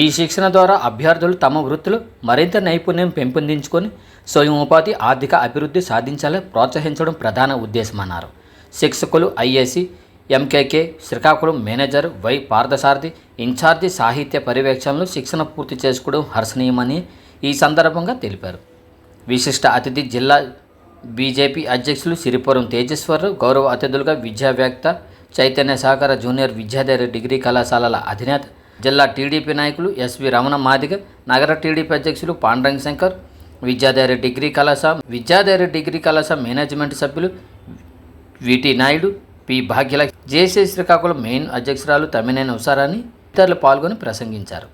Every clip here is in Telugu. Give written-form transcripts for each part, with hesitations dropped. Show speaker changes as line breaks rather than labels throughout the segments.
ఈ శిక్షణ ద్వారా అభ్యర్థులు తమ వృత్తిలో మరింత నైపుణ్యం పెంపొందించుకొని స్వయం ఉపాధి ఆర్థిక అభివృద్ధి సాధించాలని ప్రోత్సహించడం ప్రధాన ఉద్దేశమన్నారు. శిక్షకులు IAC MKK Srikakulam manager Y Parthasarathi incharge Sahithya పర్యవేక్షణలో శిక్షణ పూర్తి చేసుకోవడం హర్షణీయమని ఈ సందర్భంగా తెలిపారు. విశిష్ట అతిథి జిల్లా బీజేపీ అధ్యక్షులు సిరిపురం తేజేశ్వరరావు, గౌరవ అతిథులుగా విద్యావేత్త చైతన్య సాగర జూనియర్ విద్యాధరి డిగ్రీ కళాశాలల అధినేత జిల్లా టీడీపీ నాయకులు ఎస్వి రమణ మాదిగ, నగర టీడీపీ అధ్యక్షులు పాండ్రంగ్ శంకర్, విద్యాధరి డిగ్రీ కళాశాల మేనేజ్మెంట్ సభ్యులు విటి నాయుడు, పి భాగ్యలక్ష్మి, జేసీ శ్రీకాకుళం మెయిన్ అధ్యక్షురాలు తమ్మినేని ఉషారాణి ఇతరులు పాల్గొని ప్రసంగించారు.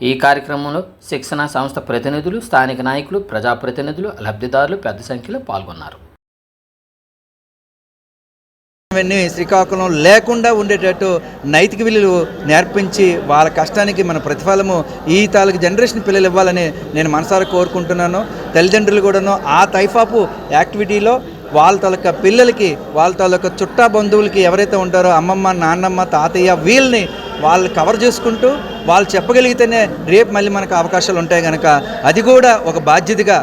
ఈ కార్యక్రమంలో శిక్షణ సంస్థ ప్రతినిధులు, స్థానిక నాయకులు, ప్రజాప్రతినిధులు, లబ్ధిదారులు పెద్ద సంఖ్యలో పాల్గొన్నారు.
శ్రీకాకుళం లేకుండా ఉండేటట్టు నైతిక విలువలు నేర్పించి వాళ్ళ కష్టానికి మన ప్రతిఫలము ఈ తాలూకు జనరేషన్ పిల్లలు ఇవ్వాలని నేను మనసారా కోరుకుంటున్నాను. తల్లిదండ్రులు కూడాను ఆ టైప్ ఆఫ్ యాక్టివిటీలో వాళ్ళ తాలూకా పిల్లలకి, వాళ్ళ తాలూకా చుట్టా బంధువులకి ఎవరైతే ఉంటారో అమ్మమ్మ, నాన్నమ్మ, తాతయ్య వీళ్ళని వాళ్ళు కవర్ చేసుకుంటూ వాళ్ళు చెప్పగలిగితేనే రేపు మళ్ళీ మనకు అవకాశాలు ఉంటాయి కనుక అది కూడా ఒక బాధ్యతగా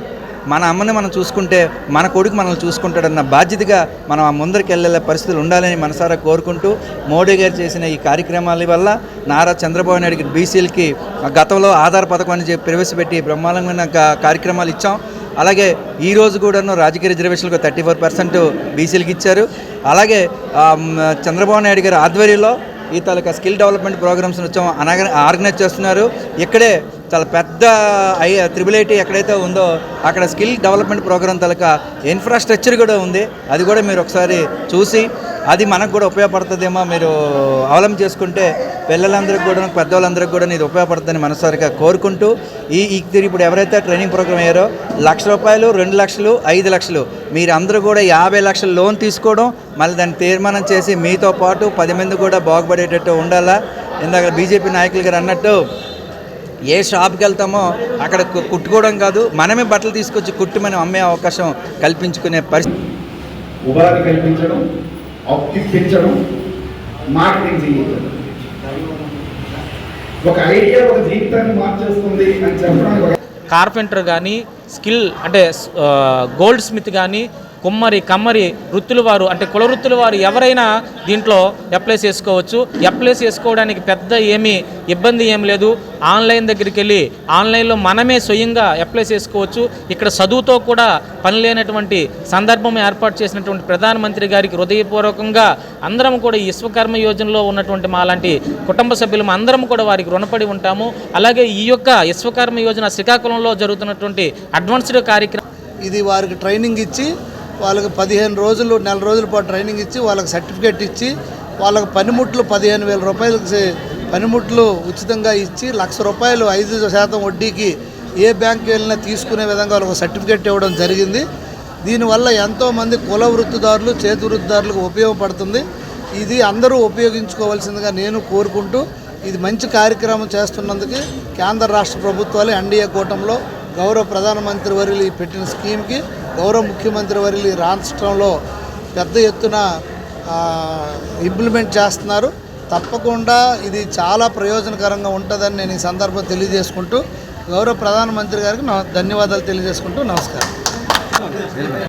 మన అమ్మని మనం చూసుకుంటే మన కొడుకు మనల్ని చూసుకుంటాడన్న బాధ్యతగా మనం ఆ ముందరికి వెళ్ళే పరిస్థితులు ఉండాలని మనసారా కోరుకుంటూ మోడీ గారు చేసిన ఈ కార్యక్రమాల వల్ల నారా చంద్రబాబు నాయుడు బీసీలకి గతంలో ఆధార్ పథకం అని ప్రవేశపెట్టి బ్రహ్మాండమైన కార్యక్రమాలు ఇచ్చాం. అలాగే ఈరోజు కూడాను రాజకీయ రిజర్వేషన్లకు 34% బీసీలకు ఇచ్చారు. అలాగే చంద్రబాబు నాయుడు గారి ఆధ్వర్యంలో ఈ తాలూకా స్కిల్ డెవలప్మెంట్ ప్రోగ్రామ్స్ వచ్చాం ఆర్గనైజ్ చేస్తున్నారు. ఇక్కడే చాలా పెద్ద త్రిబుల్ ఐటీ ఎక్కడైతే ఉందో అక్కడ స్కిల్ డెవలప్మెంట్ ప్రోగ్రామ్ తాలూకా ఇన్ఫ్రాస్ట్రక్చర్ కూడా ఉంది. అది కూడా మీరు ఒకసారి చూసి అది మనకు కూడా ఉపయోగపడుతుందేమో మీరు అవలంబం చేసుకుంటే పిల్లలందరికీ కూడా పెద్దవాళ్ళందరికీ కూడా ఇది ఉపయోగపడుతుందని మనసారిగా కోరుకుంటూ ఇప్పుడు ఎవరైతే ట్రైనింగ్ ప్రోగ్రామ్ అయ్యారో ₹1,00,000, 2 లక్షలు, 5 లక్షలు మీరు అందరూ కూడా 50 లక్షల లోన్ తీసుకోవడం, మళ్ళీ దాన్ని తీర్మానం చేసి మీతో పాటు 10 మంది కూడా బాగుపడేటట్టు ఉండాలా. ఇందాక బీజేపీ నాయకులు గారు అన్నట్టు ఏ షాప్కి వెళ్తామో అక్కడ కుట్టుకోవడం కాదు, మనమే బట్టలు తీసుకొచ్చి కుట్టి మనం అమ్మే అవకాశం కల్పించుకునే పరిస్థితి,
ఉపాధి కల్పించడం, అప్పిప్పించడం, మార్కెటింగ్ చేయించడం. ఒక ఐడియా ఒక జీవితాన్ని మార్చేస్తుంది అని చెప్పడానికి
కార్పెంటర్ కానీ, స్కిల్ అంటే గోల్డ్ స్మిత్ కానీ, కుమ్మరి, కమ్మరి వృత్తుల వారు అంటే కుల వృత్తుల వారు ఎవరైనా దీంట్లో అప్లై చేసుకోవచ్చు. అప్లై చేసుకోవడానికి పెద్ద ఇబ్బంది ఏమి లేదు. ఆన్లైన్ దగ్గరికి వెళ్ళి ఆన్లైన్లో మనమే స్వయంగా అప్లై చేసుకోవచ్చు. ఇక్కడ చదువుతో కూడా పని లేనటువంటి సందర్భం ఏర్పాటు చేసినటువంటి ప్రధానమంత్రి గారికి హృదయపూర్వకంగా అందరం కూడా ఈ విశ్వకర్మ యోజనలో ఉన్నటువంటి మాలాంటి కుటుంబ సభ్యులు అందరం కూడా వారికి రుణపడి ఉంటాము. అలాగే ఈ యొక్క విశ్వకర్మ యోజన శ్రీకాకుళంలో జరుగుతున్నటువంటి అడ్వాన్స్డ్ కార్యక్రమం
ఇది వారికి ట్రైనింగ్ ఇచ్చి వాళ్ళకి 15 రోజులు, నెల రోజుల పాటు ట్రైనింగ్ ఇచ్చి వాళ్ళకి సర్టిఫికేట్ ఇచ్చి వాళ్ళకి పనిముట్లు 15,000 రూపాయలకి పనిముట్లు ఉచితంగా ఇచ్చి ₹1,00,000 5% వడ్డీకి ఏ బ్యాంక్కి వెళ్ళినా తీసుకునే విధంగా వాళ్ళకి సర్టిఫికేట్ ఇవ్వడం జరిగింది. దీనివల్ల ఎంతోమంది కుల వృత్తిదారులు, చేతి వృత్తిదారులకు ఉపయోగపడుతుంది. ఇది అందరూ ఉపయోగించుకోవాల్సిందిగా నేను కోరుకుంటూ ఇది మంచి కార్యక్రమం చేస్తున్నందుకు కేంద్ర రాష్ట్ర ప్రభుత్వాలు ఎన్డీఏ కూటమిలో గౌరవ ప్రధానమంత్రి వర్యులు పెట్టిన స్కీమ్కి గౌరవ ముఖ్యమంత్రి వర్యులు రాష్ట్రంలో పెద్ద ఎత్తున ఇంప్లిమెంట్ చేస్తున్నారు. తప్పకుండా ఇది చాలా ప్రయోజనకరంగా ఉంటుందని నేను ఈ సందర్భం తెలియజేసుకుంటూ గౌరవ ప్రధానమంత్రి గారికి ధన్యవాదాలు తెలియజేసుకుంటూ నమస్కారం.